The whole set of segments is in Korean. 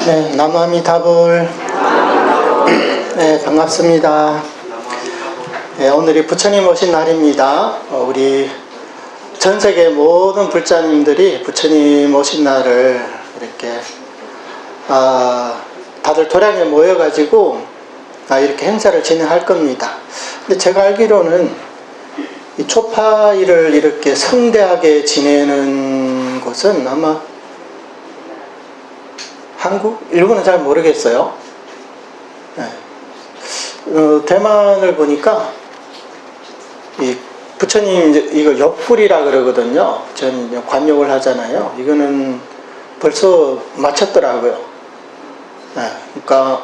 네, 남아미타불. 네, 반갑습니다. 네, 오늘이 부처님 오신 날입니다. 우리 전 세계 모든 불자님들이 부처님 오신 날을 이렇게 다들 도량에 모여가지고 이렇게 행사를 진행할 겁니다. 근데 제가 알기로는 이 초파일을 이렇게 성대하게 지내는 곳은 아마 한국? 일본은 잘 모르겠어요. 네. 대만을 보니까 이 부처님 이거 옆불이라 그러거든요. 전 관욕을 하잖아요. 이거는 벌써 마쳤더라고요. 네. 그러니까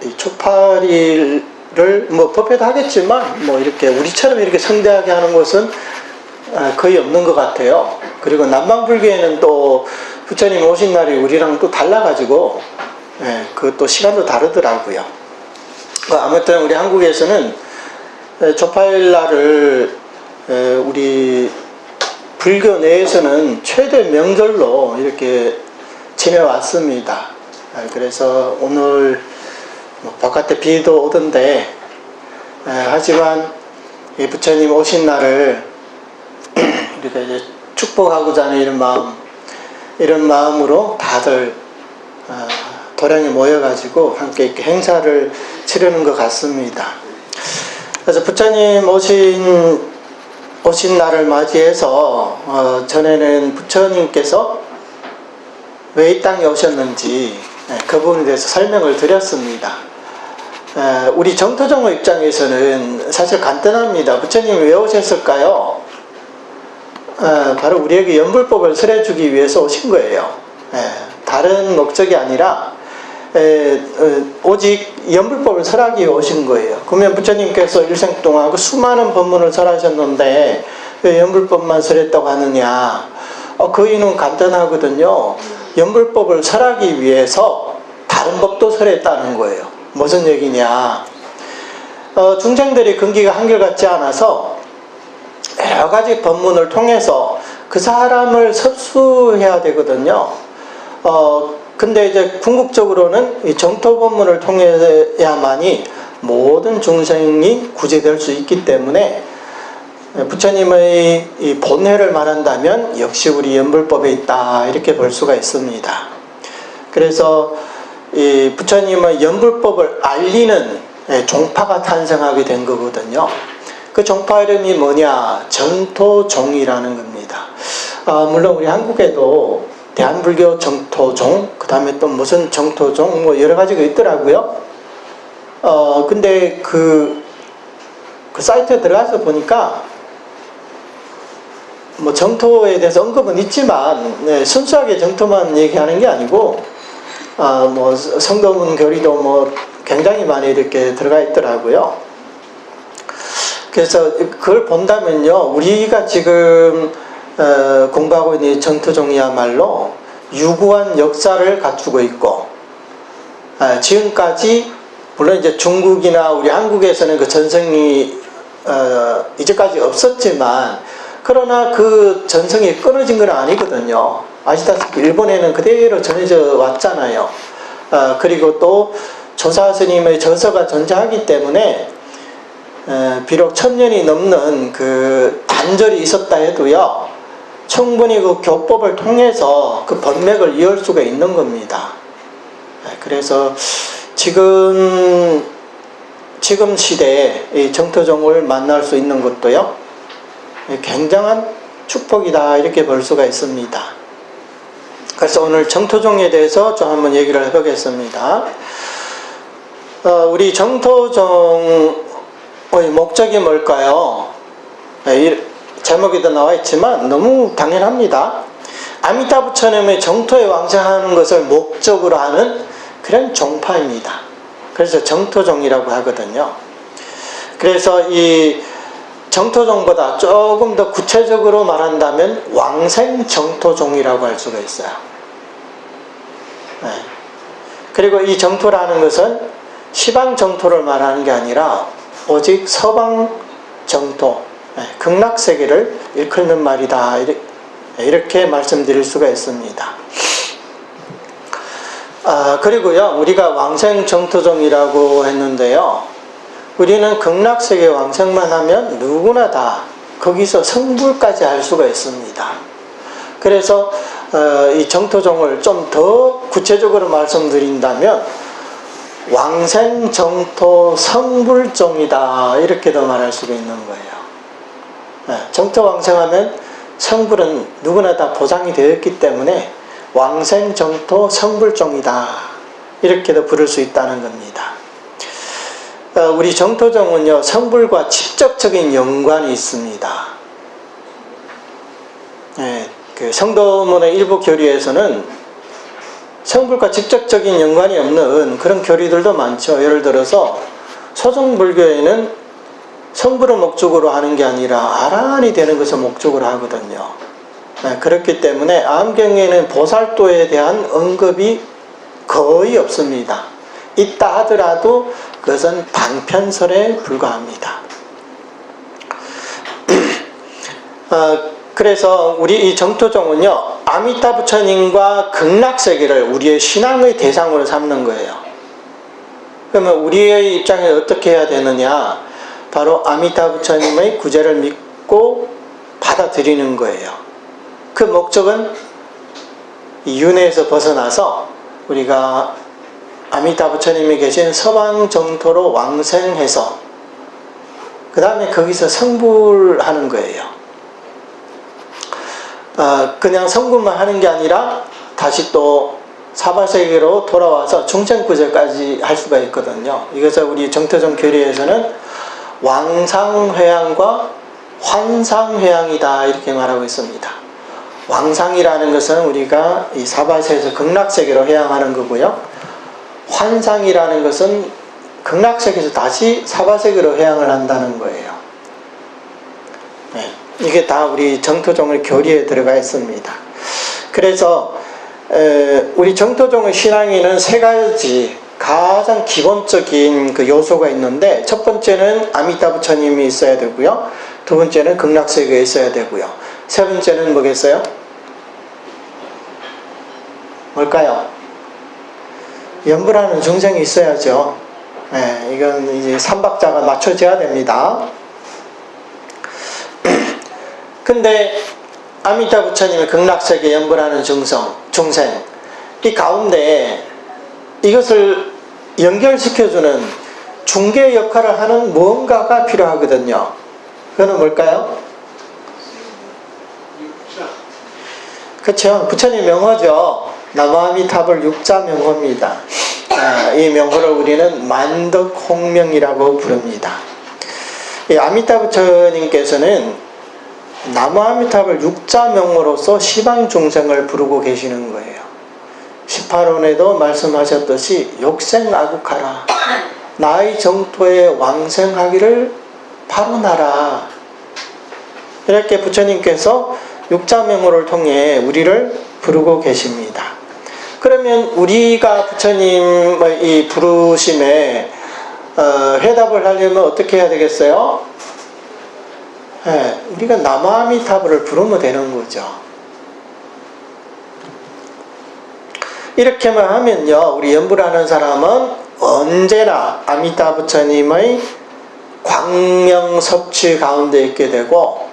이 초파일을 뭐 법회도 하겠지만 뭐 이렇게 우리처럼 이렇게 성대하게 하는 곳은 거의 없는 것 같아요. 그리고 남방불교에는 또 부처님 오신 날이 우리랑 또 달라가지고 그것도 시간도 다르더라고요. 아무튼 우리 한국에서는 초파일 날을 우리 불교 내에서는 최대 명절로 이렇게 지내왔습니다. 그래서 오늘 바깥에 비도 오던데 하지만 이 부처님 오신 날을 우리가 이제 축복하고자 하는 이런 마음으로 다들 도량에 모여가지고 함께 이렇게 행사를 치르는 것 같습니다. 그래서 부처님 오신 날을 맞이해서 전에는 부처님께서 왜 이 땅에 오셨는지 그 부분에 대해서 설명을 드렸습니다. 우리 정토종의 입장에서는 사실 간단합니다. 부처님이 왜 오셨을까요? 바로 우리에게 연불법을 설해주기 위해서 오신 거예요. 다른 목적이 아니라 오직 연불법을 설하기 위해 오신 거예요. 그러면 부처님께서 일생 동안 그 수많은 법문을 설하셨는데 왜 연불법만 설했다고 하느냐? 그 이유는 간단하거든요. 연불법을 설하기 위해서 다른 법도 설했다는 거예요. 무슨 얘기냐? 중생들이 근기가 한결같지 않아서 여러 가지 법문을 통해서 그 사람을 섭수해야 되거든요. 근데 이제 궁극적으로는 이 정토 법문을 통해야만이 모든 중생이 구제될 수 있기 때문에 부처님의 이 본회를 말한다면 역시 우리 연불법에 있다 이렇게 볼 수가 있습니다. 그래서 이 부처님의 연불법을 알리는 종파가 탄생하게 된 거거든요. 그 종파 이름이 뭐냐? 정토종이라는 겁니다. 물론 우리 한국에도 대한불교 정토종, 그 다음에 또 무슨 정토종, 뭐 여러 가지가 있더라고요. 근데 그 사이트에 들어가서 보니까 뭐 정토에 대해서 언급은 있지만 순수하게 정토만 얘기하는 게 아니고 뭐 성도문 교리도 뭐 굉장히 많이 이렇게 들어가 있더라고요. 그래서 그걸 본다면요, 우리가 지금 공부하고 있는 정토종이야말로 유구한 역사를 갖추고 있고, 지금까지 물론 이제 중국이나 우리 한국에서는 그 전성이 이제까지 없었지만, 그러나 그 전성이 끊어진 건 아니거든요. 아시다시피 일본에는 그대로 전해져 왔잖아요. 그리고 또 조사 스님의 저서가 존재하기 때문에 비록 1000년이 넘는 그 단절이 있었다 해도요, 충분히 그 교법을 통해서 그 번맥을 이을 수가 있는 겁니다. 그래서 지금 시대에 이 정토종을 만날 수 있는 것도요, 굉장한 축복이다 이렇게 볼 수가 있습니다. 그래서 오늘 정토종에 대해서 좀 한번 얘기를 해보겠습니다. 우리 정토종 목적이 뭘까요? 제목에도 나와 있지만 너무 당연합니다. 아미타 부처님의 정토에 왕생하는 것을 목적으로 하는 그런 종파입니다. 그래서 정토종이라고 하거든요. 그래서 이 정토종보다 조금 더 구체적으로 말한다면 왕생 정토종이라고 할 수가 있어요. 그리고 이 정토라는 것은 시방 정토를 말하는 게 아니라 오직 서방 정토, 극락세계를 일컫는 말이다 이렇게 말씀드릴 수가 있습니다. 그리고요, 우리가 왕생 정토종이라고 했는데요. 우리는 극락세계 왕생만 하면 누구나 다 거기서 성불까지 할 수가 있습니다. 그래서 이 정토종을 좀 더 구체적으로 말씀드린다면 왕생 정토 성불종이다, 이렇게도 말할 수가 있는 거예요. 정토 왕생하면 성불은 누구나 다 보장이 되었기 때문에 왕생 정토 성불종이다, 이렇게도 부를 수 있다는 겁니다. 우리 정토종은요, 성불과 직접적인 연관이 있습니다. 그 성도문의 일부 교리에서는 성불과 직접적인 연관이 없는 그런 교리들도 많죠. 예를 들어서 소정불교에는 성불을 목적으로 하는 게 아니라 아라한이 되는 것을 목적으로 하거든요. 그렇기 때문에 암경에는 보살도에 대한 언급이 거의 없습니다. 있다 하더라도 그것은 단편설에 불과합니다. 그래서 우리 이 정토종은요, 아미타 부처님과 극락세계를 우리의 신앙의 대상으로 삼는 거예요. 그러면 우리의 입장에서 어떻게 해야 되느냐? 바로 아미타 부처님의 구제를 믿고 받아들이는 거예요. 그 목적은 이 윤회에서 벗어나서 우리가 아미타 부처님이 계신 서방 정토로 왕생해서 그 다음에 거기서 성불하는 거예요. 그냥 성불만 하는 게 아니라 다시 또 사바세계로 돌아와서 중생구제까지 할 수가 있거든요. 이것을 우리 정토종 교리에서는 왕상회양과 환상회양이다, 이렇게 말하고 있습니다. 왕상이라는 것은 우리가 이 사바세에서 극락세계로 회양하는 거고요. 환상이라는 것은 극락세계에서 다시 사바세계로 회양을 한다는 거예요. 이게 다 우리 정토종의 교리에 들어가 있습니다. 그래서 우리 정토종의 신앙에는 세 가지 가장 기본적인 그 요소가 있는데, 첫 번째는 아미타 부처님이 있어야 되고요, 두 번째는 극락세계에 있어야 되고요, 세 번째는 뭐겠어요? 뭘까요? 연불하는 중생이 있어야죠. 이건 이제 삼박자가 맞춰져야 됩니다. 근데 아미타 부처님의 극락세계 연불하는 중생, 이 가운데 이것을 연결시켜주는 중개 역할을 하는 무언가가 필요하거든요. 그거는 뭘까요? 그렇죠. 부처님 명호죠. 나무아미타불 육자 명호입니다. 이 명호를 우리는 만덕홍명이라고 부릅니다. 이 아미타 부처님께서는 나무아미타불 육자 명호로서 시방중생을 부르고 계시는 거예요. 18원에도 말씀하셨듯이 욕생아국하라, 나의 정토에 왕생하기를 바로나라, 이렇게 부처님께서 육자명호를 통해 우리를 부르고 계십니다. 그러면 우리가 부처님의 이 부르심에 회답을 하려면 어떻게 해야 되겠어요? 우리가 나무아미타불을 부르면 되는 거죠. 이렇게만 하면요, 우리 연불하는 사람은 언제나 아미타 부처님의 광명 섭취 가운데 있게 되고,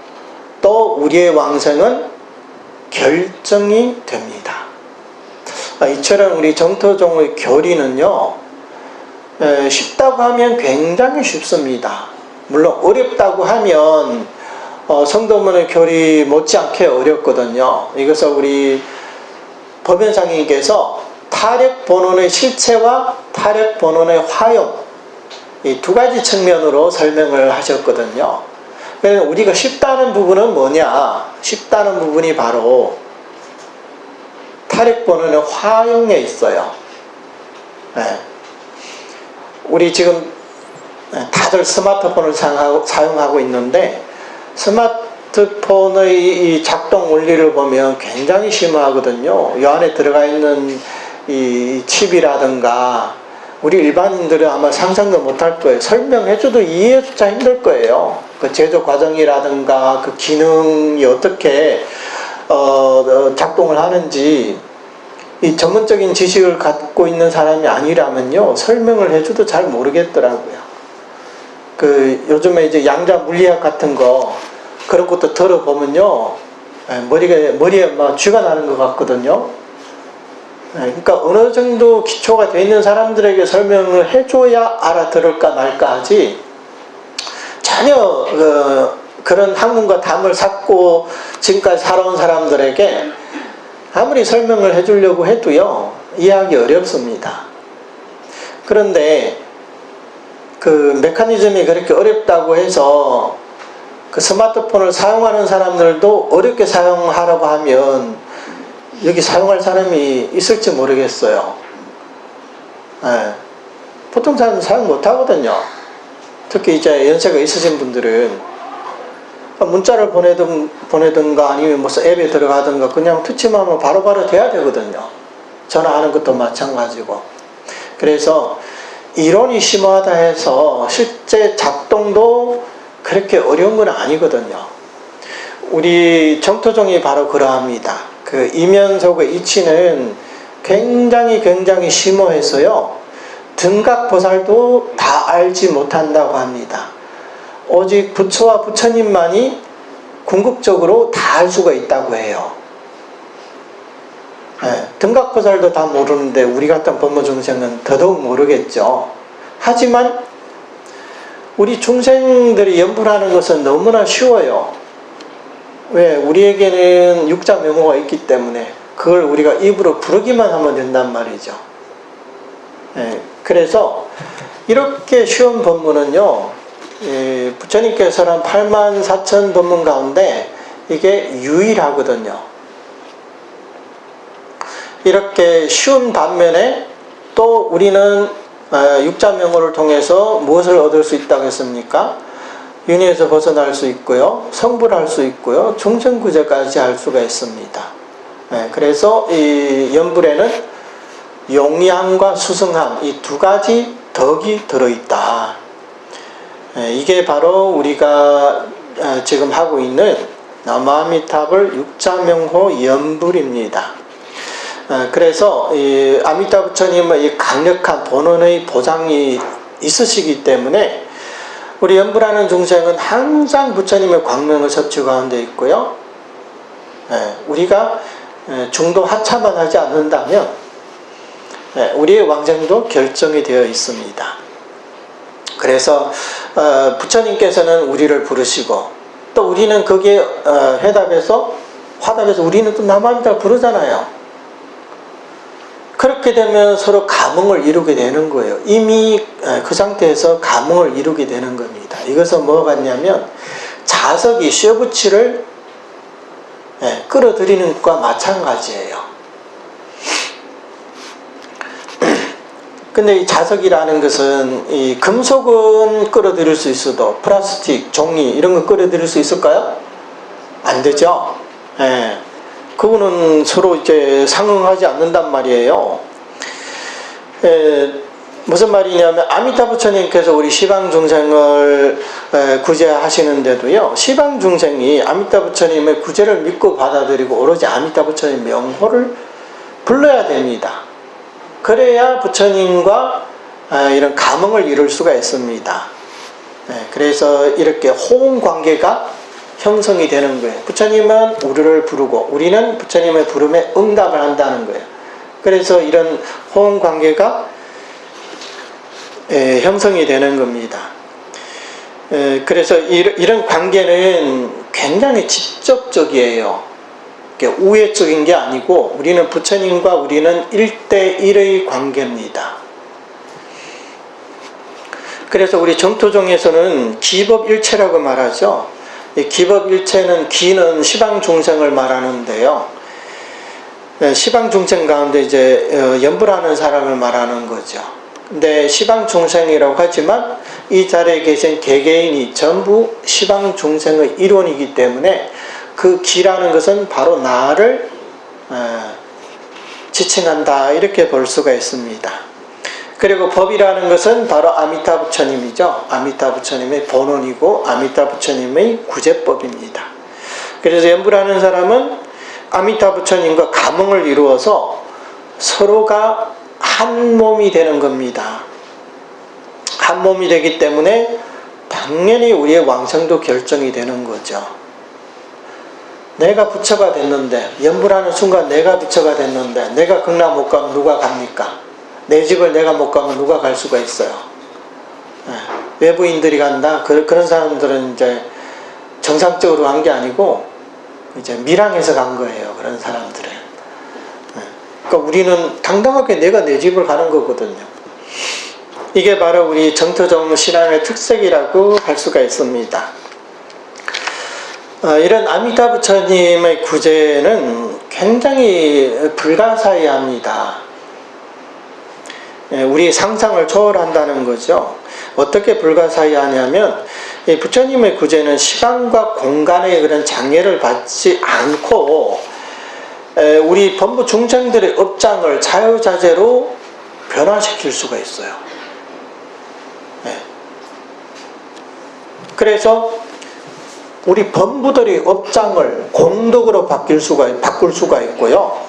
또 우리의 왕생은 결정이 됩니다. 이처럼 우리 정토종의 교리는요, 쉽다고 하면 굉장히 쉽습니다. 물론 어렵다고 하면 성도문의 교리 못지않게 어렵거든요. 이것을 우리 법연상님께서 타력본원의 실체와 타력본원의 화용, 이 두 가지 측면으로 설명을 하셨거든요. 그래서 우리가 쉽다는 부분은 뭐냐? 쉽다는 부분이 바로 타력본원의 화용에 있어요. 우리 지금 다들 스마트폰을 사용하고 있는데, 스마트폰의 이 작동 원리를 보면 굉장히 심하거든요. 이 안에 들어가 있는 이 칩이라든가 우리 일반인들은 아마 상상도 못할 거예요. 설명해줘도 이해조차 힘들 거예요. 그 제조 과정이라든가 그 기능이 어떻게 작동을 하는지 이 전문적인 지식을 갖고 있는 사람이 아니라면요, 설명을 해줘도 잘 모르겠더라고요. 그 요즘에 이제 양자 물리학 같은 거 그런 것도 들어보면요, 머리에 막 쥐가 나는 것 같거든요. 그러니까 어느 정도 기초가 되어 있는 사람들에게 설명을 해줘야 알아들을까 말까 하지, 전혀 그런 학문과 담을 쌓고 지금까지 살아온 사람들에게 아무리 설명을 해주려고 해도요, 이해하기 어렵습니다. 그런데 그 메커니즘이 그렇게 어렵다고 해서 그 스마트폰을 사용하는 사람들도 어렵게 사용하라고 하면 여기 사용할 사람이 있을지 모르겠어요. 네. 보통 사람은 사용 못 하거든요. 특히 이제 연세가 있으신 분들은 문자를 보내든가 아니면 무슨 앱에 들어가든가 그냥 터치만 하면 바로바로 돼야 되거든요. 전화하는 것도 마찬가지고. 그래서 이론이 심오하다 해서 실제 작동도 그렇게 어려운 건 아니거든요. 우리 정토종이 바로 그러합니다. 그 이면속의 이치는 굉장히 심오해서요, 등각보살도 다 알지 못한다고 합니다. 오직 부처와 부처님만이 궁극적으로 다 알 수가 있다고 해요. 등각보살도 다 모르는데 우리 같은 법무중생은 더더욱 모르겠죠. 하지만 우리 중생들이 연불하는 것은 너무나 쉬워요. 왜? 우리에게는 육자 명호가 있기 때문에 그걸 우리가 입으로 부르기만 하면 된단 말이죠. 그래서 이렇게 쉬운 법문은요, 부처님께서는 84,000 법문 가운데 이게 유일하거든요. 이렇게 쉬운 반면에 또 우리는 육자명호를 통해서 무엇을 얻을 수 있다고 했습니까? 윤회에서 벗어날 수 있고요, 성불할 수 있고요, 중생구제까지 할 수가 있습니다. 그래서 이 연불에는 용량과 수승함, 이 두 가지 덕이 들어있다. 이게 바로 우리가 지금 하고 있는 나무아미타불 육자명호 연불입니다. 그래서 이 아미타 부처님의 이 강력한 본원의 보장이 있으시기 때문에 우리 연불하는 중생은 항상 부처님의 광명의 섭취 가운데 있고요, 우리가 중도 하차만 하지 않는다면 우리의 왕생도 결정이 되어 있습니다. 그래서 부처님께서는 우리를 부르시고 또 우리는 거기에 화답해서 우리는 또 나무아미타를 부르잖아요. 그렇게 되면 서로 감흥을 이루게 되는 거예요. 이미 그 상태에서 감흥을 이루게 되는 겁니다. 이것은 뭐가 같냐면 자석이 쇠붙이를 끌어들이는 것과 마찬가지예요. 근데 이 자석이라는 것은 이 금속은 끌어들일 수 있어도 플라스틱, 종이 이런 거 끌어들일 수 있을까요? 안 되죠. 그거는 서로 이제 상응하지 않는단 말이에요. 무슨 말이냐면 아미타 부처님께서 우리 시방중생을 구제하시는데도요, 시방중생이 아미타 부처님의 구제를 믿고 받아들이고 오로지 아미타 부처님 명호를 불러야 됩니다. 그래야 부처님과 이런 감흥을 이룰 수가 있습니다. 그래서 이렇게 호응관계가 형성이 되는 거예요. 부처님은 우리를 부르고 우리는 부처님의 부름에 응답을 한다는 거예요. 그래서 이런 호응관계가 형성이 되는 겁니다. 그래서 이런 관계는 굉장히 직접적이에요. 우회적인 게 아니고 우리는 부처님과 우리는 1대1의 관계입니다. 그래서 우리 정토종에서는 기법일체라고 말하죠. 이 기법일체는 기는 시방중생을 말하는데요, 시방중생 가운데 이제 연불하는 사람을 말하는 거죠. 근데 시방중생이라고 하지만 이 자리에 계신 개개인이 전부 시방중생의 일원이기 때문에 그 기라는 것은 바로 나를 지칭한다, 이렇게 볼 수가 있습니다. 그리고 법이라는 것은 바로 아미타 부처님이죠. 아미타 부처님의 본원이고 아미타 부처님의 구제법입니다. 그래서 연불하는 사람은 아미타 부처님과 감흥을 이루어서 서로가 한 몸이 되는 겁니다. 한 몸이 되기 때문에 당연히 우리의 왕성도 결정이 되는 거죠. 내가 부처가 됐는데, 연불하는 순간 내가 부처가 됐는데, 내가 극락 못 가면 누가 갑니까? 내 집을 내가 못 가면 누가 갈 수가 있어요? 외부인들이 간다? 그런 사람들은 이제 정상적으로 간 게 아니고, 이제 밀항해서 간 거예요. 그런 사람들은. 그러니까 우리는 당당하게 내가 내 집을 가는 거거든요. 이게 바로 우리 정토종 신앙의 특색이라고 할 수가 있습니다. 이런 아미타 부처님의 구제는 굉장히 불가사의합니다. 우리 상상을 초월한다는 거죠. 어떻게 불가사의하냐면 이 부처님의 구제는 시간과 공간의 그런 장애를 받지 않고 우리 범부 중생들의 업장을 자유자재로 변화시킬 수가 있어요. 그래서 우리 범부들의 업장을 공덕으로 바꿀 수가 있고요.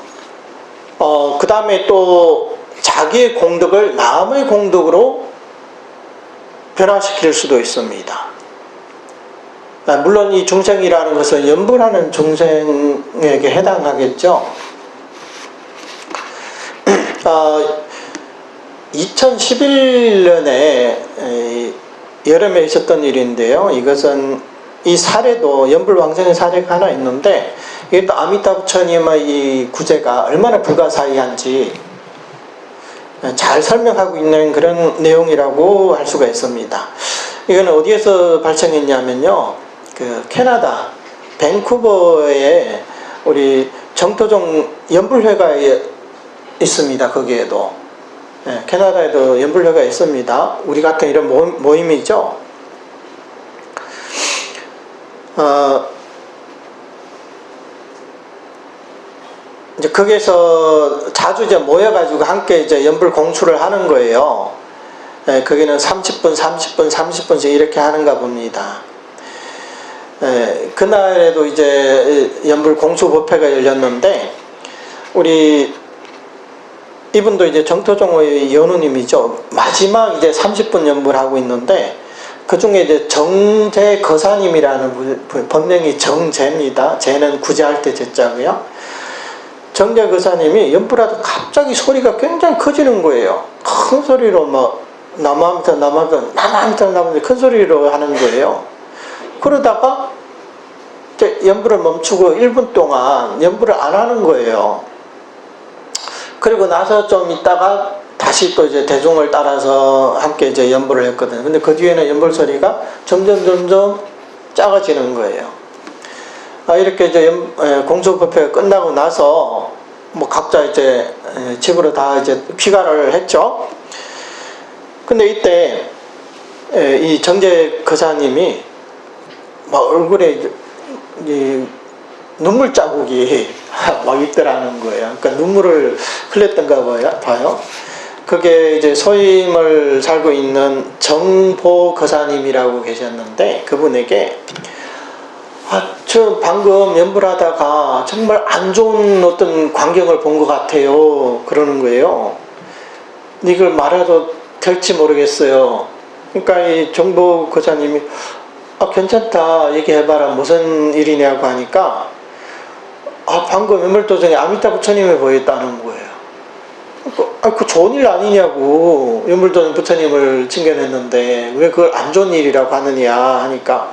그 다음에 또 자기의 공덕을 남의 공덕으로 변화시킬 수도 있습니다. 물론 이 중생이라는 것은 연불하는 중생에게 해당하겠죠. 2011년에 여름에 있었던 일인데요. 이것은 이 사례도 연불왕생의 사례가 하나 있는데 이게 또 아미타 부처님의 이 구제가 얼마나 불가사의한지 잘 설명하고 있는 그런 내용이라고 할 수가 있습니다. 이건 어디에서 발생했냐면요. 그 캐나다 밴쿠버에 우리 정토종 연불회가 있습니다. 거기에도 캐나다에도 연불회가 있습니다. 우리 같은 이런 모임이죠. 이제 거기에서 자주 이제 모여가지고 함께 이제 연불 공수를 하는 거예요. 거기는 30분씩 이렇게 하는가 봅니다. 그날에도 이제 연불 공수법회가 열렸는데, 이분도 이제 정토종의 연우님이죠. 마지막 이제 30분 연불하고 있는데, 그 중에 이제 정재 거사님이라는 분, 본명이 정재입니다. 재는 구제할 때 제자고요. 정재 거사님이 연불하다 갑자기 소리가 굉장히 커지는 거예요. 큰 소리로 막 나마미타 큰 소리로 하는 거예요. 그러다가 이제 연불을 멈추고 1분 동안 연불을 안 하는 거예요. 그리고 나서 좀 있다가 다시 또 이제 대중을 따라서 함께 이제 연불을 했거든요. 근데 그 뒤에는 연불 소리가 점점 작아지는 거예요. 이렇게 이제 공수법회가 끝나고 나서 뭐 각자 이제 집으로 다 이제 귀가를 했죠. 근데 이때 이 정재 거사님이 막 얼굴에 이 눈물 자국이 막 있더라는 거예요. 그러니까 눈물을 흘렸던가 봐요. 그게 이제 소임을 살고 있는 정보 거사님이라고 계셨는데, 그분에게 저 방금 연불하다가 정말 안 좋은 어떤 광경을 본 것 같아요. 그러는 거예요. 이걸 말해도 될지 모르겠어요. 그러니까 이 정보 거사님이 괜찮다, 얘기해봐라, 무슨 일이냐고 하니까 방금 연불도중에 아미타 부처님이 보였다는 거예요. 그 좋은 일 아니냐고, 연불도중 부처님을 칭견했는데 왜 그걸 안 좋은 일이라고 하느냐 하니까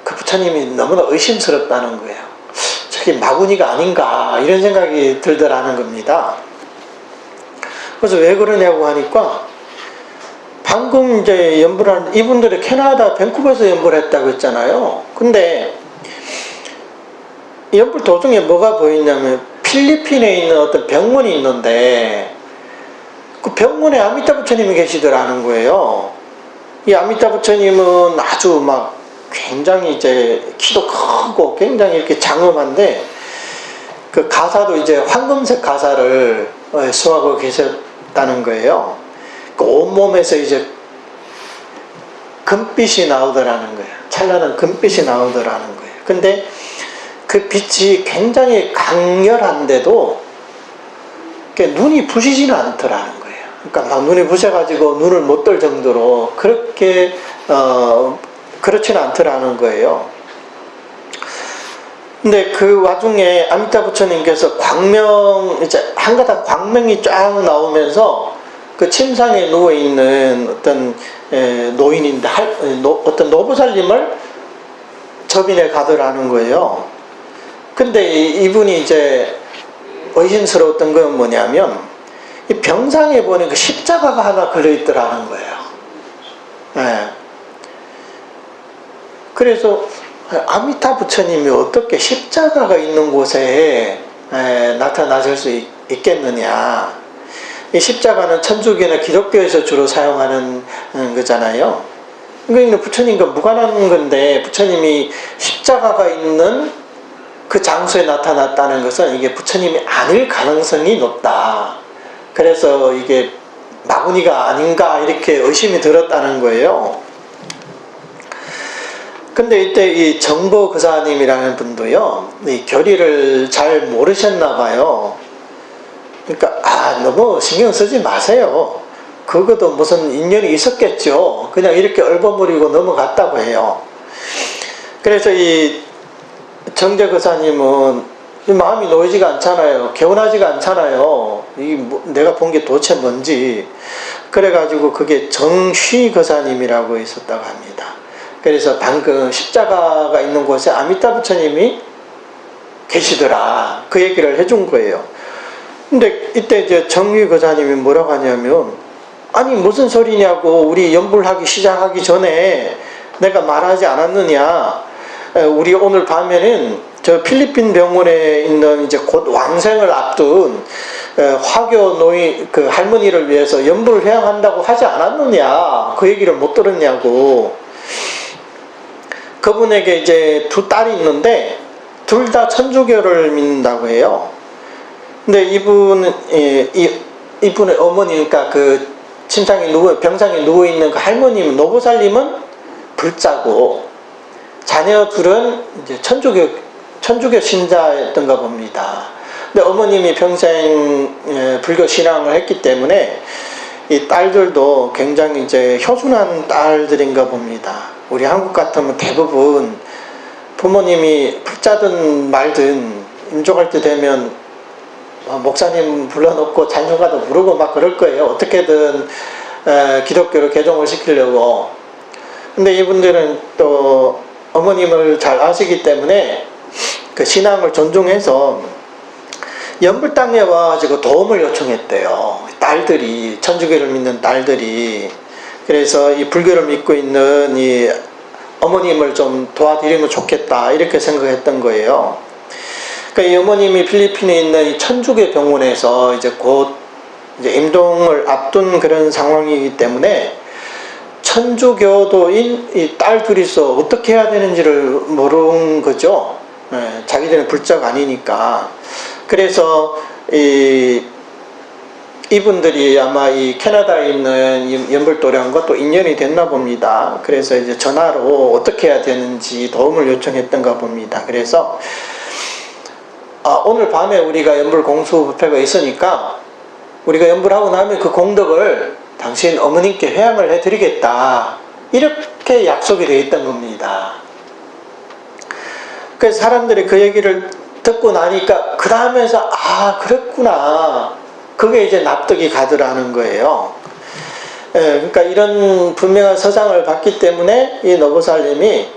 그 부처님이 너무나 의심스럽다는 거예요. 저게 마구니가 아닌가, 이런 생각이 들더라는 겁니다. 그래서 왜 그러냐고 하니까, 방금 이제 연불한 이분들이 캐나다 밴쿠버에서 연불했다고 했잖아요. 근데 연불 도중에 뭐가 보이냐면 필리핀에 있는 어떤 병원이 있는데, 그 병원에 아미타 부처님이 계시더라는 거예요. 이 아미타 부처님은 아주 막 굉장히 이제 키도 크고 굉장히 이렇게 장엄한데, 그 가사도 이제 황금색 가사를 수하고 계셨다는 거예요. 그 온몸에서 이제 금빛이 나오더라는 거예요. 찬란한 금빛이 나오더라는 거예요. 근데 그 빛이 굉장히 강렬한데도 눈이 부시지는 않더라는 거예요. 그러니까 막 눈이 부셔가지고 눈을 못 뜰 정도로 그렇게 그렇지는 않더라는 거예요. 근데 그 와중에 아미타 부처님께서 광명, 이제 한 가닥 광명이 쫙 나오면서 그 침상에 누워있는 어떤 노인인데, 어떤 노부살님을 접인해 가더라는 거예요. 근데 이분이 이제 의심스러웠던 건 뭐냐면, 이 병상에 보니 그 십자가가 하나 걸려있더라는 거예요. 예. 그래서 아미타 부처님이 어떻게 십자가가 있는 곳에 나타나실 수 있겠느냐. 이 십자가는 천주교나 기독교에서 주로 사용하는 거잖아요. 그러니까 부처님과 무관한 건데 부처님이 십자가가 있는 그 장소에 나타났다는 것은 이게 부처님이 아닐 가능성이 높다. 그래서 이게 마구니가 아닌가 이렇게 의심이 들었다는 거예요. 근데 이때 이 정보거사님이라는 분도요, 이 교리를 잘 모르셨나 봐요. 그러니까 너무 신경 쓰지 마세요. 그것도 무슨 인연이 있었겠죠. 그냥 이렇게 얼버무리고 넘어갔다고 해요. 그래서 이 정제거사님은 마음이 놓이지가 않잖아요. 개운하지가 않잖아요. 내가 본 게 도대체 뭔지. 그래가지고 그게 정쉬거사님이라고 있었다고 합니다. 그래서 방금 십자가가 있는 곳에 아미타 부처님이 계시더라. 그 얘기를 해준 거예요. 근데 이때 이제 정휘거사님이 뭐라고 하냐면, 아니 무슨 소리냐고, 우리 연불하기 시작하기 전에 내가 말하지 않았느냐. 우리 오늘 밤에는 저 필리핀 병원에 있는 이제 곧 왕생을 앞둔 화교 노인 그 할머니를 위해서 연불 회양한다고 하지 않았느냐. 그 얘기를 못 들었냐고. 그분에게 이제 두 딸이 있는데 둘 다 천주교를 믿는다고 해요. 근데 이분은 이분의 어머니니까 그 침상에 병상에 누워 있는 그 할머님 노보살님은 불자고 자녀 둘은 이제 천주교 신자였던가 봅니다. 근데 어머님이 평생 불교 신앙을 했기 때문에 이 딸들도 굉장히 이제 효순한 딸들인가 봅니다. 우리 한국 같으면 대부분 부모님이 불자든 말든 임종할 때 되면 목사님 불러놓고 잔류가도 부르고 막 그럴 거예요. 어떻게든 기독교로 개종을 시키려고. 근데 이분들은 또 어머님을 잘 아시기 때문에 그 신앙을 존중해서 연불 땅에 와가지고 도움을 요청했대요. 딸들이, 천주교를 믿는 딸들이. 그래서 이 불교를 믿고 있는 이 어머님을 좀 도와드리면 좋겠다 이렇게 생각했던 거예요. 그러니까 이 어머님이 필리핀에 있는 이 천주교 병원에서 이제 곧 이제 임종을 앞둔 그런 상황이기 때문에 천주교도인 이 딸 둘이서 어떻게 해야 되는지를 모르는 거죠. 자기들은 불자가 아니니까. 그래서 이분들이 아마 이 캐나다에 있는 연불도량과 또 인연이 됐나 봅니다. 그래서 이제 전화로 어떻게 해야 되는지 도움을 요청했던가 봅니다. 그래서 오늘 밤에 우리가 연불 공수부패가 있으니까 우리가 연불하고 나면 그 공덕을 당신 어머님께 회양을 해드리겠다. 이렇게 약속이 되어 있던 겁니다. 그래서 사람들이 그 얘기를 듣고 나니까 그 다음에서 그랬구나. 그게 이제 납득이 가더라는 거예요. 그러니까 이런 분명한 서장을 받기 때문에 이 노보살님이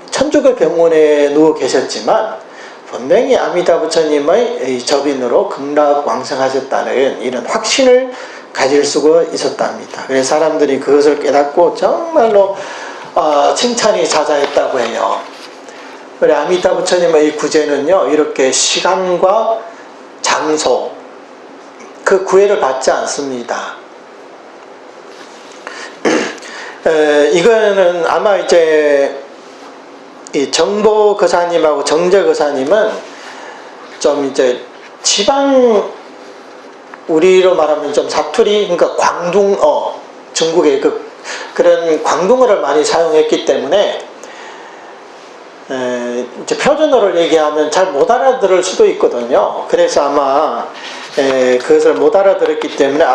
천주교 병원에 누워 계셨지만 분명히 아미타 부처님의 접인으로 극락왕생하셨다는 이런 확신을 가질 수가 있었답니다. 그래서 사람들이 그것을 깨닫고 정말로 칭찬이 자자했다고 해요. 그래 아미타 부처님의 이 구제는요, 이렇게 시간과 장소 그 구애를 받지 않습니다. 이거는 아마 이제 이 정보거사님하고 정제거사님은 좀 이제 지방, 우리로 말하면 좀 사투리, 그러니까 광둥어, 중국의 그런 광둥어를 많이 사용했기 때문에 이제 표준어를 얘기하면 잘 못 알아들을 수도 있거든요. 그래서 아마 그것을 못 알아들었기 때문에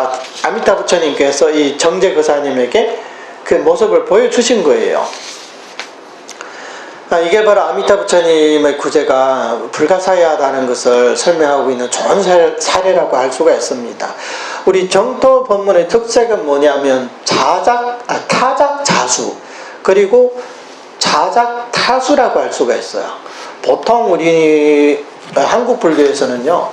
아미타 부처님께서 이 정제 거사님에게 그 모습을 보여주신 거예요. 이게 바로 아미타 부처님의 구제가 불가사의하다는 것을 설명하고 있는 좋은 사례라고 할 수가 있습니다. 우리 정토 법문의 특색은 뭐냐면 타작 자수 그리고 자작 타수라고 할 수가 있어요. 보통 우리 한국 불교에서는요,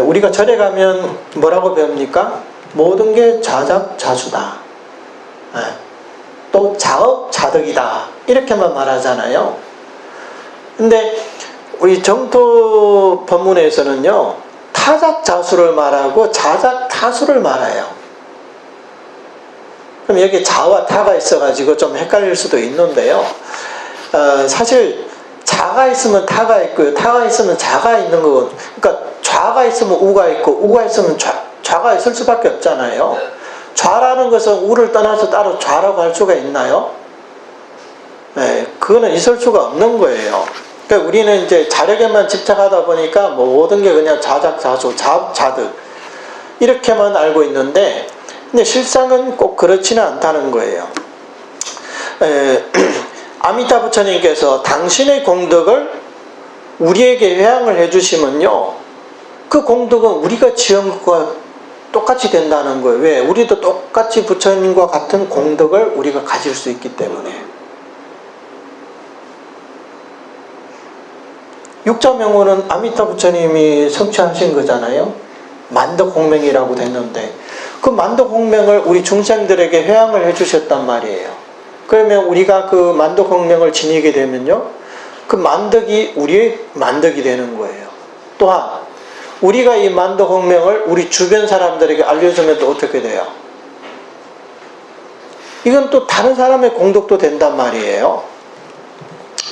우리가 절에 가면 뭐라고 배웁니까? 모든 게 자작 자수다. 또 자업 자득이다. 이렇게만 말하잖아요. 근데 우리 정토 법문에서는요, 타작 자수를 말하고 자작 타수를 말해요. 그럼 여기 자와 타가 있어가지고 좀 헷갈릴 수도 있는데요. 사실 자가 있으면 타가 있고요, 타가 있으면 자가 있는 거고, 그러니까 좌가 있으면 우가 있고 우가 있으면 좌가 있을 수밖에 없잖아요. 좌라는 것은 우를 떠나서 따로 좌라고 할 수가 있나요? 그거는 있을 수가 없는 거예요. 그러니까 우리는 이제 자력에만 집착하다 보니까 모든 게 그냥 자작자수, 자득 이렇게만 알고 있는데, 근데 실상은 꼭 그렇지는 않다는 거예요. 아미타 부처님께서 당신의 공덕을 우리에게 회양을 해주시면요, 그 공덕은 우리가 지은 것과 똑같이 된다는 거예요. 왜? 우리도 똑같이 부처님과 같은 공덕을 우리가 가질 수 있기 때문에. 육자명호는 아미타 부처님이 성취하신 거잖아요. 만덕공명이라고 됐는데, 그 만덕공명을 우리 중생들에게 회양을 해주셨단 말이에요. 그러면 우리가 그 만덕공명을 지니게 되면요, 그 만덕이 우리의 만덕이 되는 거예요. 또한 우리가 이 만덕공명을 우리 주변 사람들에게 알려주면 또 어떻게 돼요? 이건 또 다른 사람의 공덕도 된단 말이에요.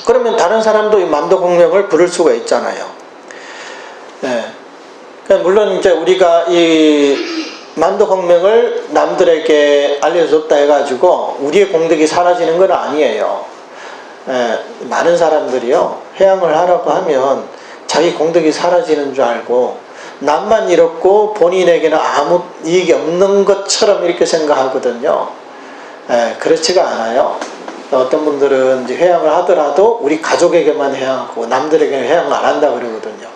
그러면 다른 사람도 이 만덕공명을 부를 수가 있잖아요. 물론 이제 우리가 이 만덕공명을 남들에게 알려줬다 해가지고 우리의 공덕이 사라지는 건 아니에요. 많은 사람들이요, 회양을 하라고 하면 자기 공덕이 사라지는 줄 알고 남만 잃었고 본인에게는 아무 이익이 없는 것처럼 이렇게 생각하거든요. 그렇지가 않아요. 어떤 분들은 이제 회양을 하더라도 우리 가족에게만 회양하고 남들에게는 회양을 안 한다 그러거든요.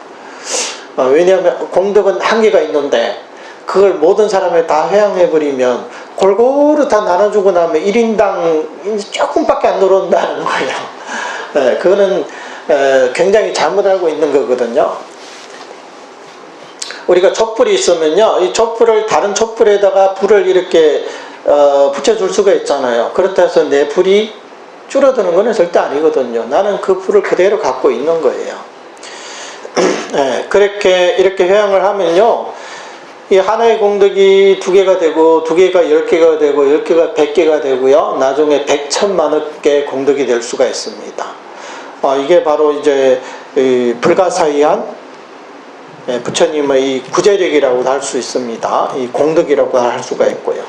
왜냐하면 공덕은 한계가 있는데 그걸 모든 사람에 다 회양해버리면 골고루 다 나눠주고 나면 1인당 조금밖에 안 들어온다는 거예요. 그거는 굉장히 잘못 알고 있는 거거든요. 우리가 촛불이 있으면요, 이 촛불을 다른 촛불에다가 불을 이렇게 붙여줄 수가 있잖아요. 그렇다 해서 내 불이 줄어드는 것은 절대 아니거든요. 나는 그 불을 그대로 갖고 있는 거예요. 그렇게 이렇게 회양을 하면요, 이 하나의 공덕이 2개가 되고 2개가 10개가 되고 10개가 100개가 되고요, 나중에 100천만억 개의 공덕이 될 수가 있습니다. 이게 바로 이제 불가사의한 부처님의 이 구제력이라고 할 수 있습니다. 이 공덕이라고 할 수가 있고요.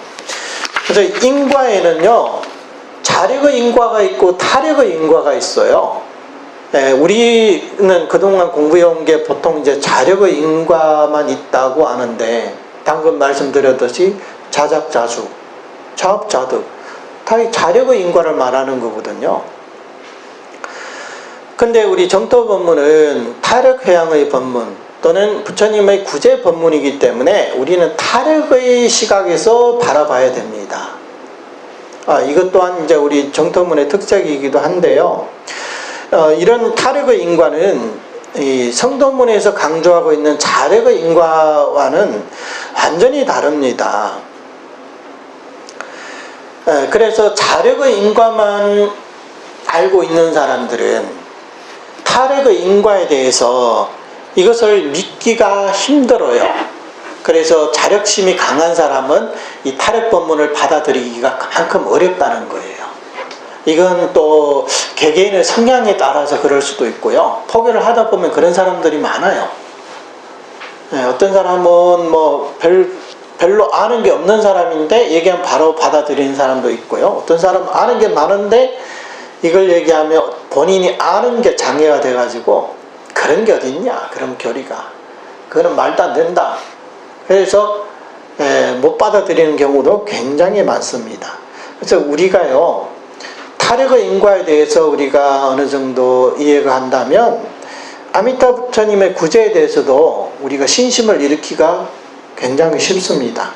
그래서 인과에는요, 자력의 인과가 있고 타력의 인과가 있어요. 우리는 그동안 공부해온 게 보통 이제 자력의 인과만 있다고 아는데, 방금 말씀드렸듯이 자작자수, 자업자득, 다 자력의 인과를 말하는 거거든요. 근데 우리 정토 법문은 타력회양의 법문 또는 부처님의 구제 법문이기 때문에 우리는 타력의 시각에서 바라봐야 됩니다. 이것 또한 이제 우리 정토문의 특색이기도 한데요. 이런 타력의 인과는 이 성도문에서 강조하고 있는 자력의 인과와는 완전히 다릅니다. 그래서 자력의 인과만 알고 있는 사람들은 타력의 인과에 대해서 이것을 믿기가 힘들어요. 그래서 자력심이 강한 사람은 이 타력 법문을 받아들이기가 그만큼 어렵다는 거예요. 이건 또 개개인의 성향에 따라서 그럴 수도 있고요, 포기를 하다 보면 그런 사람들이 많아요. 어떤 사람은 뭐 별로 아는 게 없는 사람인데 얘기하면 바로 받아들이는 사람도 있고요, 어떤 사람은 아는 게 많은데 이걸 얘기하면 본인이 아는 게 장애가 돼가지고 그런 게 어딨냐, 그런 교리가. 그거는 말도 안 된다. 그래서 못 받아들이는 경우도 굉장히 많습니다. 그래서 우리가요, 타력의 인과에 대해서 우리가 어느 정도 이해가 한다면 아미타 부처님의 구제에 대해서도 우리가 신심을 일으키기가 굉장히 쉽습니다.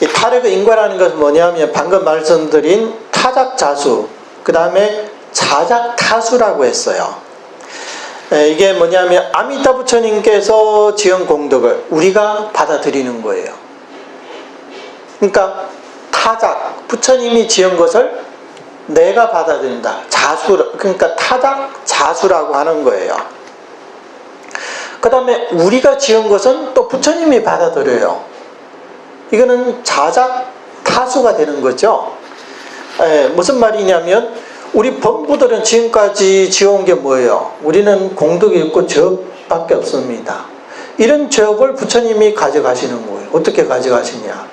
이 타력의 인과라는 것은 뭐냐면 방금 말씀드린 타작자수, 그 다음에 자작타수라고 했어요. 이게 뭐냐면 아미타 부처님께서 지은 공덕을 우리가 받아들이는 거예요. 그러니까 타작, 부처님이 지은 것을 내가 받아들인다. 자수, 그러니까 타작 자수라고 하는 거예요. 그 다음에 우리가 지은 것은 또 부처님이 받아들여요. 이거는 자작 타수가 되는 거죠. 무슨 말이냐면 우리 범부들은 지금까지 지어온 게 뭐예요? 우리는 공덕이 있고 저업밖에 없습니다. 이런 저업을 부처님이 가져가시는 거예요. 어떻게 가져가시냐?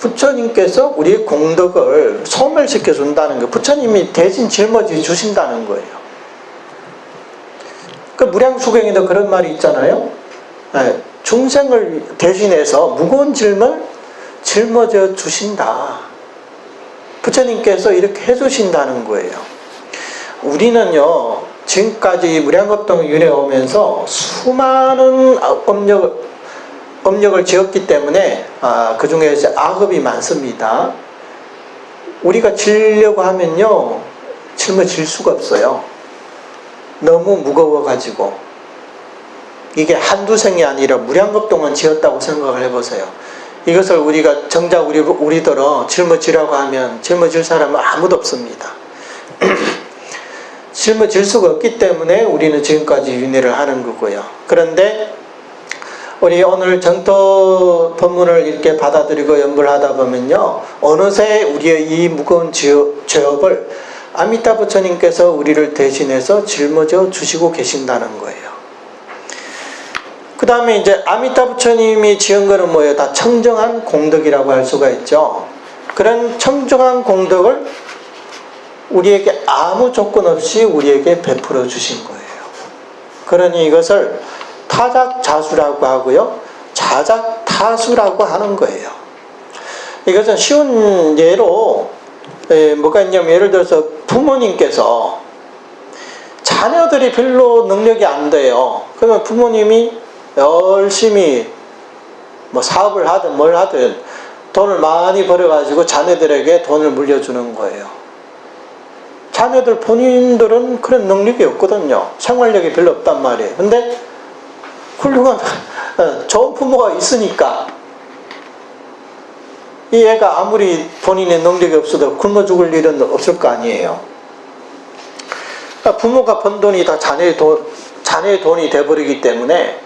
부처님께서 우리의 공덕을 소멸시켜 준다는 거예요. 부처님이 대신 짊어져 주신다는 거예요. 그 무량수경에도 그런 말이 있잖아요. 중생을 대신해서 무거운 짐을 짊어져 주신다. 부처님께서 이렇게 해주신다는 거예요. 우리는요, 지금까지 무량겁동 윤회 오면서 수많은 업력을 지었기 때문에 그 중에 악업이 많습니다. 우리가 지려고 하면요, 짊어질 수가 없어요. 너무 무거워가지고. 이게 한두 생이 아니라 무량겁동은 지었다고 생각을 해보세요. 이것을 우리가 정작 우리더러 짊어지라고 하면 짊어질 사람은 아무도 없습니다. 짊어질 수가 없기 때문에 우리는 지금까지 윤회를 하는 거고요. 그런데 우리 오늘 정토 법문을 이렇게 받아들이고 연불 하다 보면요, 어느새 우리의 이 무거운 죄업을 아미타 부처님께서 우리를 대신해서 짊어져 주시고 계신다는 거예요. 그 다음에 이제 아미타 부처님이 지은 거는 뭐예요? 다 청정한 공덕이라고 할 수가 있죠. 그런 청정한 공덕을 우리에게 아무 조건 없이 우리에게 베풀어 주신 거예요. 그러니 이것을 타작자수라고 하고요, 자작타수라고 하는 거예요. 이것은 쉬운 예로 뭐가 있냐면, 예를 들어서 부모님께서 자녀들이 별로 능력이 안 돼요. 그러면 부모님이 열심히 뭐 사업을 하든 뭘 하든 돈을 많이 벌어가지고 자녀들에게 돈을 물려주는 거예요. 자녀들 본인들은 그런 능력이 없거든요. 생활력이 별로 없단 말이에요. 근데 훌륭한 좋은 부모가 있으니까 이 애가 아무리 본인의 능력이 없어도 굶어 죽을 일은 없을 거 아니에요. 그러니까 부모가 번 돈이 다 자녀의 돈이 돼버리기 때문에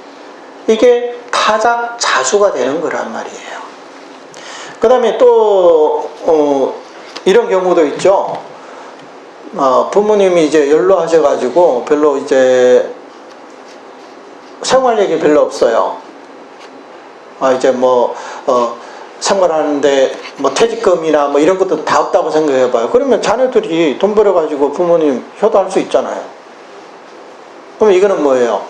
이게 타작자수가 되는 거란 말이에요. 그 다음에 또 이런 경우도 있죠. 부모님이 이제 연로하셔가지고 별로 이제 생활력이 별로 없어요. 이제 뭐 생활하는데 뭐 퇴직금이나 뭐 이런 것도 다 없다고 생각해봐요. 그러면 자녀들이 돈 벌어가지고 부모님 효도할 수 있잖아요. 그럼 이거는 뭐예요?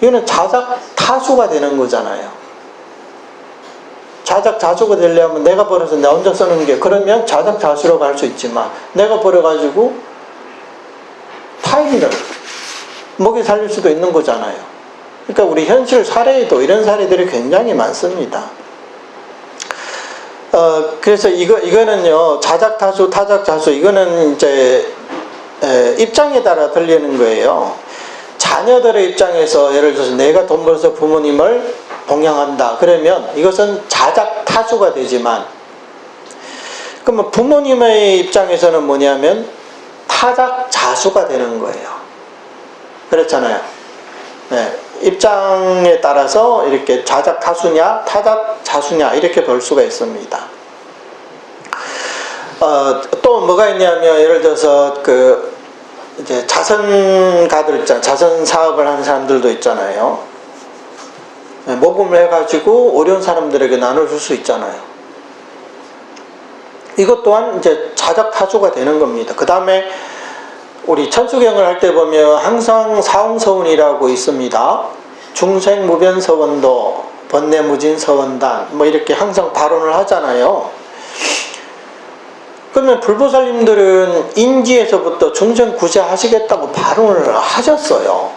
이거는 자작타수가 되는 거잖아요. 자작자수가 되려면 내가 벌어서 내 혼자 쓰는 게, 그러면 자작자수로 갈 수 있지만 내가 벌어가지고 타인을 먹여 살릴 수도 있는 거잖아요. 그러니까 우리 현실 사례에도 이런 사례들이 굉장히 많습니다. 그래서 이거는요, 자작타수, 타작자수, 이거는 이제 입장에 따라 들리는 거예요. 자녀들의 입장에서 예를 들어서 내가 돈 벌어서 부모님을 봉양한다. 그러면 이것은 자작타수가 되지만, 그러면 부모님의 입장에서는 뭐냐면 타작자수가 되는 거예요. 그렇잖아요. 네. 입장에 따라서 이렇게 자작타수냐 타작자수냐 이렇게 볼 수가 있습니다. 또 뭐가 있냐면, 예를 들어서 이제 자선가들 있잖아요. 자선 사업을 하는 사람들도 있잖아요. 모금을 해가지고 어려운 사람들에게 나눠줄 수 있잖아요. 이것 또한 이제 자작타수가 되는 겁니다. 그 다음에 우리 천수경을 할 때 보면 항상 사홍서운이라고 있습니다. 중생무변서원도 번뇌무진서원단 뭐 이렇게 항상 발언을 하잖아요. 그러면 불보살님들은 인지에서부터 중생구제 하시겠다고 발언을 하셨어요.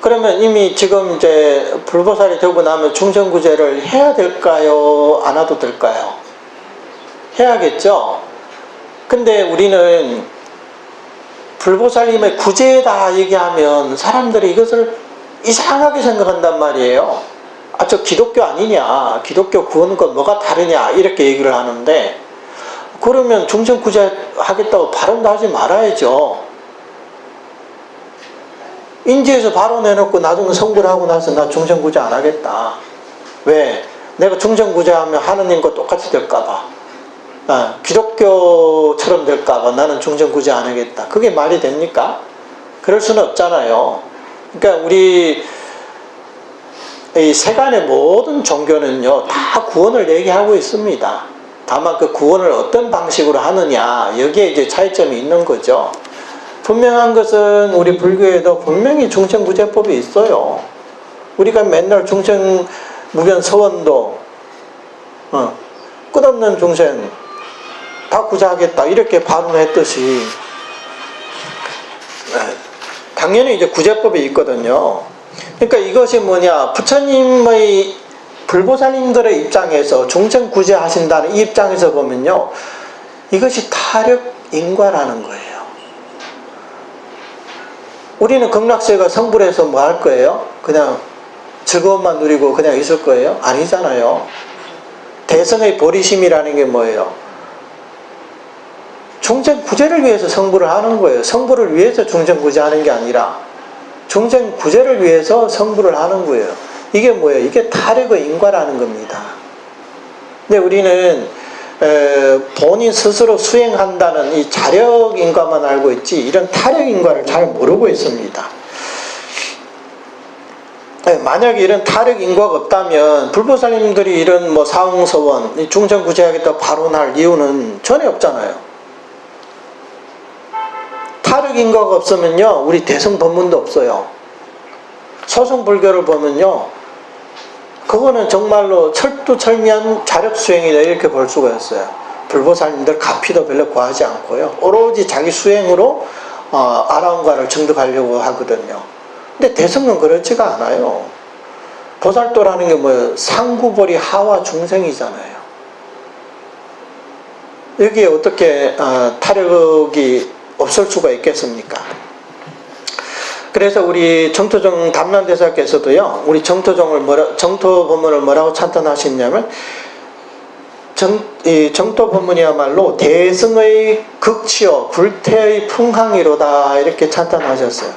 그러면 이미 지금 이제 불보살이 되고 나면 중생구제를 해야 될까요? 안 해도 될까요? 해야겠죠? 근데 우리는 불보살님의 구제다 얘기하면 사람들이 이것을 이상하게 생각한단 말이에요. 아, 저 기독교 아니냐? 기독교 구원과 뭐가 다르냐? 이렇게 얘기를 하는데, 그러면 중생구제 하겠다고 발언도 하지 말아야죠. 인지에서 발언해놓고 나중에 성불 하고 나서 나 중생구제 안 하겠다. 왜? 내가 중생구제하면 하느님과 똑같이 될까봐. 아, 기독교처럼 될까봐 나는 중생구제 안 하겠다. 그게 말이 됩니까? 그럴 수는 없잖아요. 그러니까 우리 이 세간의 모든 종교는요, 다 구원을 얘기하고 있습니다. 다만 그 구원을 어떤 방식으로 하느냐, 여기에 이제 차이점이 있는 거죠. 분명한 것은 우리 불교에도 분명히 중생구제법이 있어요. 우리가 맨날 중생무변서원도 끝없는 중생 다 구제하겠다 이렇게 발언했듯이 당연히 이제 구제법이 있거든요. 그러니까 이것이 뭐냐, 부처님의 불보살님들의 입장에서 중생 구제하신다는 이 입장에서 보면요, 이것이 타력인과라는 거예요. 우리는 극락세가 성불해서 뭐 할 거예요? 그냥 즐거움만 누리고 그냥 있을 거예요? 아니잖아요. 대성의 보리심이라는 게 뭐예요? 중생 구제를 위해서 성불을 하는 거예요. 성불을 위해서 중생 구제하는 게 아니라 중생 구제를 위해서 성불을 하는 거예요. 이게 뭐예요? 이게 타력의 인과라는 겁니다. 근데 우리는 본인 스스로 수행한다는 이 자력 인과만 알고 있지 이런 타력 인과를 잘 모르고 있습니다. 만약에 이런 타력 인과가 없다면 불보살님들이 이런 뭐 사홍서원, 중생 구제하겠다 발언할 이유는 전혀 없잖아요. 타력 인과가 없으면요, 우리 대승법문도 없어요. 소승불교를 보면요, 그거는 정말로 철두철미한 자력수행이다 이렇게 볼 수가 있어요. 불보살님들 가피도 별로 구하지 않고요, 오로지 자기 수행으로 아라운가를 증득하려고 하거든요. 근데 대승은 그렇지가 않아요. 보살도라는 게 뭐예요? 상구보리 하와 중생이잖아요. 여기에 어떻게 타력이 없을 수가 있겠습니까? 그래서 우리 정토종 담란대사께서도요, 우리 정토법문을 뭐라고 찬탄하셨냐면, 정토법문이야말로 대승의 극치요 불태의 풍항이로다 이렇게 찬탄하셨어요.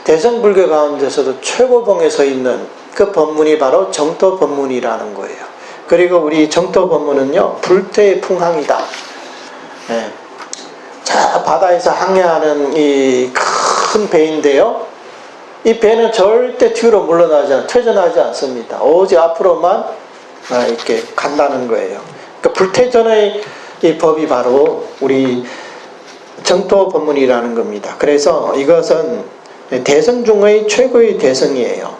대승불교 가운데서도 최고봉에 서 있는 그 법문이 바로 정토법문이라는 거예요. 그리고 우리 정토법문은요, 불태의 풍항이다. 네. 자, 바다에서 항해하는 이 큰 배인데요, 이 배는 절대 뒤로 퇴전하지 않습니다. 오직 앞으로만 이렇게 간다는 거예요. 그러니까 불퇴전의 이 법이 바로 우리 정토법문이라는 겁니다. 그래서 이것은 대승 중의 최고의 대승이에요.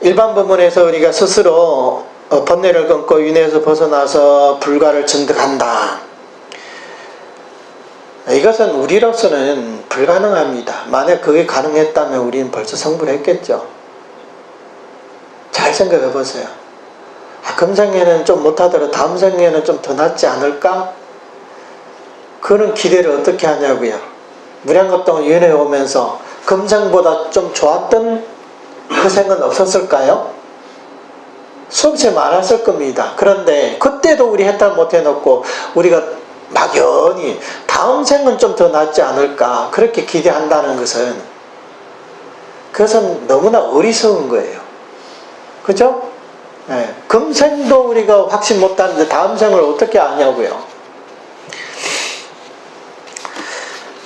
일반 법문에서 우리가 스스로 번뇌를 끊고 윤회에서 벗어나서 불가를 증득한다, 이것은 우리로서는 불가능합니다. 만약 그게 가능했다면 우리는 벌써 성불했겠죠. 잘 생각해 보세요. 금생에는 좀 못하더라도 다음 생에는 좀 더 낫지 않을까? 그런 기대를 어떻게 하냐고요. 무량겁동 윤회 오면서 금생보다 좀 좋았던 그 생은 없었을까요? 수없이 많았을 겁니다. 그런데 그때도 우리 해탈 못 해놓고 우리가 막연히 다음 생은 좀 더 낫지 않을까 그렇게 기대한다는 것은, 그것은 너무나 어리석은 거예요. 그죠? 네. 금생도 우리가 확신 못하는데 다음 생을 어떻게 아냐고요.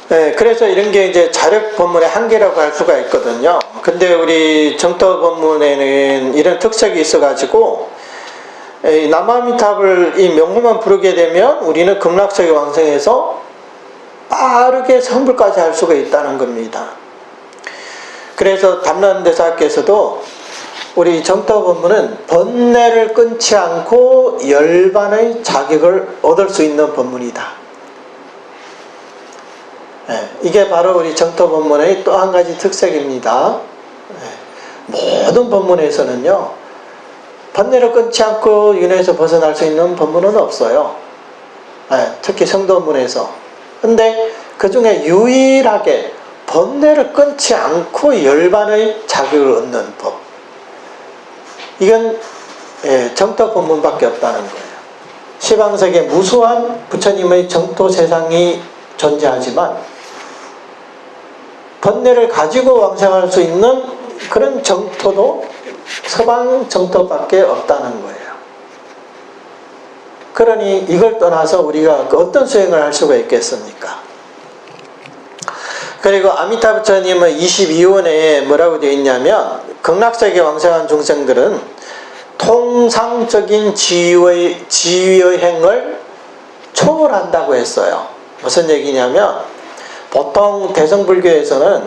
네, 그래서 이런 게 이제 자력 법문의 한계라고 할 수가 있거든요. 근데 우리 정토 법문에는 이런 특색이 있어가지고, 남아미탑을 이 명호만 부르게 되면 우리는 극락세계 왕생해서 빠르게 성불까지 할 수가 있다는 겁니다. 그래서 담론대사께서도 우리 정토법문은 번뇌를 끊지 않고 열반의 자격을 얻을 수 있는 법문이다. 이게 바로 우리 정토법문의 또 한 가지 특색입니다. 모든 법문에서는요, 번뇌를 끊지 않고 윤회에서 벗어날 수 있는 법문은 없어요. 특히 성도문에서. 근데 그 중에 유일하게 번뇌를 끊지 않고 열반의 자격을 얻는 법, 이건 정토법문밖에 없다는 거예요. 시방세계 무수한 부처님의 정토 세상이 존재하지만 번뇌를 가지고 왕생할 수 있는 그런 정토도 서방 정토밖에 없다는 거예요. 그러니 이걸 떠나서 우리가 어떤 수행을 할 수가 있겠습니까? 그리고 아미타 부처님의 22원에 뭐라고 되어 있냐면, 극락세계 왕생한 중생들은 통상적인 지위의 행을 초월한다고 했어요. 무슨 얘기냐면, 보통 대성불교에서는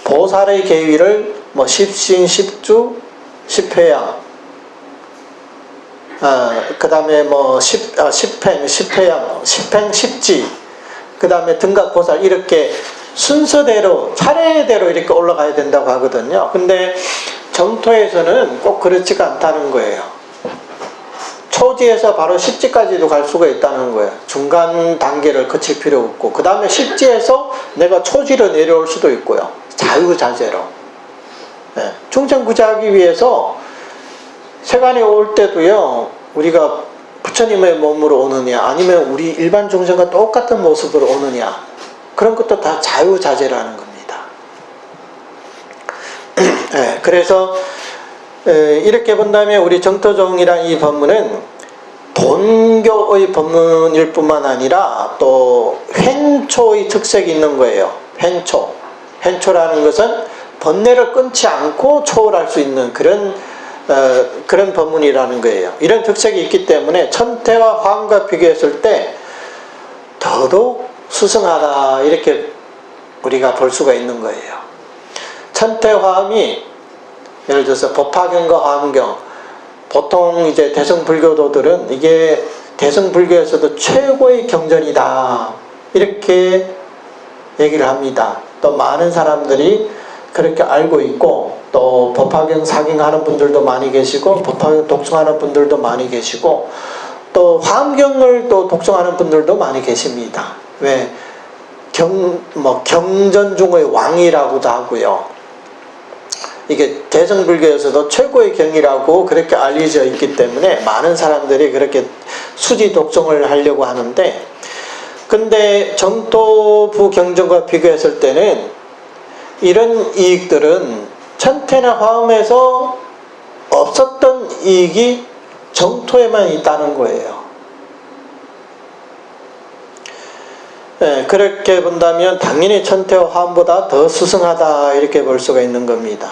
보살의 계위를 뭐 십신, 십주, 십회양, 그 다음에 뭐 십행, 십회양, 십행, 십지, 그 다음에 등각보살, 이렇게 순서대로 차례대로 이렇게 올라가야 된다고 하거든요. 근데 정토에서는 꼭 그렇지가 않다는 거예요. 초지에서 바로 십지까지도 갈 수가 있다는 거예요. 중간 단계를 거칠 필요 없고, 그 다음에 십지에서 내가 초지로 내려올 수도 있고요. 자유자재로. 중생구제하기 위해서 세간에 올 때도요, 우리가 부처님의 몸으로 오느냐, 아니면 우리 일반 중생과 똑같은 모습으로 오느냐, 그런 것도 다 자유자재라는 겁니다. 그래서 이렇게 본다면 우리 정토종이라는 이 법문은 돈교의 법문일 뿐만 아니라 또 횡초의 특색이 있는 거예요. 횡초라는 것은 번뇌를 끊지 않고 초월할 수 있는 그런 법문이라는 거예요. 이런 특색이 있기 때문에 천태와 화엄과 비교했을 때 더더욱 수승하다, 이렇게 우리가 볼 수가 있는 거예요. 천태 화엄이 예를 들어서 법화경과 화엄경, 보통 이제 대승불교도들은 이게 대승불교에서도 최고의 경전이다, 이렇게 얘기를 합니다. 또 많은 사람들이 그렇게 알고 있고, 또 법화경 사경하는 분들도 많이 계시고, 법화경 독송하는 분들도 많이 계시고, 또 화엄경을 또 독송하는 분들도 많이 계십니다. 왜? 경전 중의 왕이라고도 하고요. 이게 대승불교에서도 최고의 경이라고 그렇게 알려져 있기 때문에 많은 사람들이 그렇게 수지 독송을 하려고 하는데, 근데 정토부 경전과 비교했을 때는 이런 이익들은 천태나 화엄에서 없었던 이익이 정토에만 있다는 거예요. 그렇게 본다면 당연히 천태와 화엄보다 더 수승하다, 이렇게 볼 수가 있는 겁니다.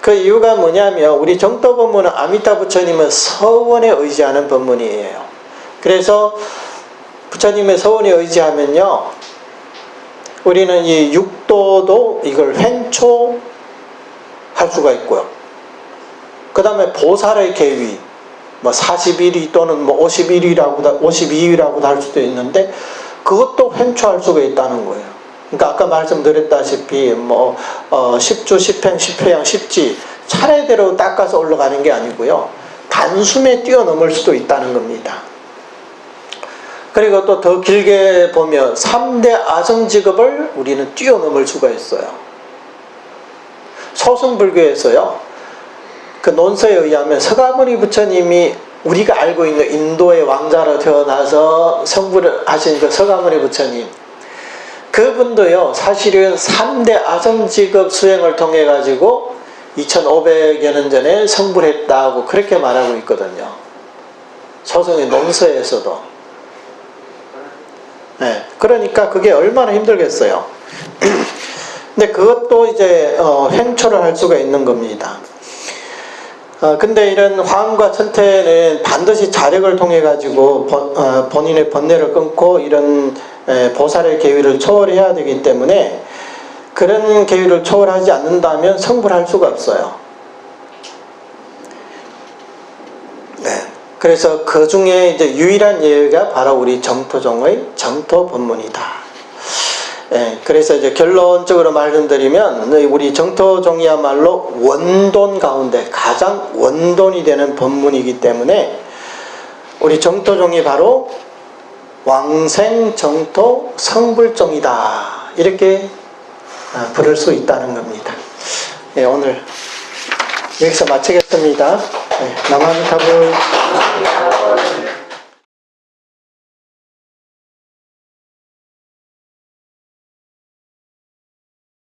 그 이유가 뭐냐면, 우리 정토법문은 아미타 부처님의 서원에 의지하는 법문이에요. 그래서 부처님의 서원에 의지하면요, 우리는 이 육도도 이걸 횡초할 수가 있고요. 그 다음에 보살의 계위, 뭐 41위 또는 뭐 52위라고도 할 수도 있는데, 그것도 횡초할 수가 있다는 거예요. 그러니까 아까 말씀드렸다시피 뭐 십주, 십행, 십회양, 십지 차례대로 닦아서 올라가는 게 아니고요, 단숨에 뛰어넘을 수도 있다는 겁니다. 그리고 또 더 길게 보면 3대 아성직업을 우리는 뛰어넘을 수가 있어요. 소승불교에서요, 그 논서에 의하면 서가모니 부처님이 우리가 알고 있는 인도의 왕자로 태어나서 성불을 하신 그 서가모니 부처님, 그분도요 사실은 3대 아성직업 수행을 통해 가지고 2500여 년 전에 성불했다고 그렇게 말하고 있거든요. 소승의 논서에서도. 그러니까 그게 얼마나 힘들겠어요. 근데 그것도 이제 횡초를 할 수가 있는 겁니다. 근데 이런 화엄과 천태는 반드시 자력을 통해 가지고 본인의 번뇌를 끊고 이런 보살의 계위를 초월해야 되기 때문에 그런 계위를 초월하지 않는다면 성불할 수가 없어요. 네. 그래서 그 중에 이제 유일한 예가 바로 우리 정토종의 정토 법문이다. 그래서 이제 결론적으로 말씀드리면 우리 정토종이야말로 원돈 가운데 가장 원돈이 되는 법문이기 때문에 우리 정토종이 바로 왕생정토 성불종이다 이렇게 부를 수 있다는 겁니다. 오늘 여기서 마치겠습니다. 남한타불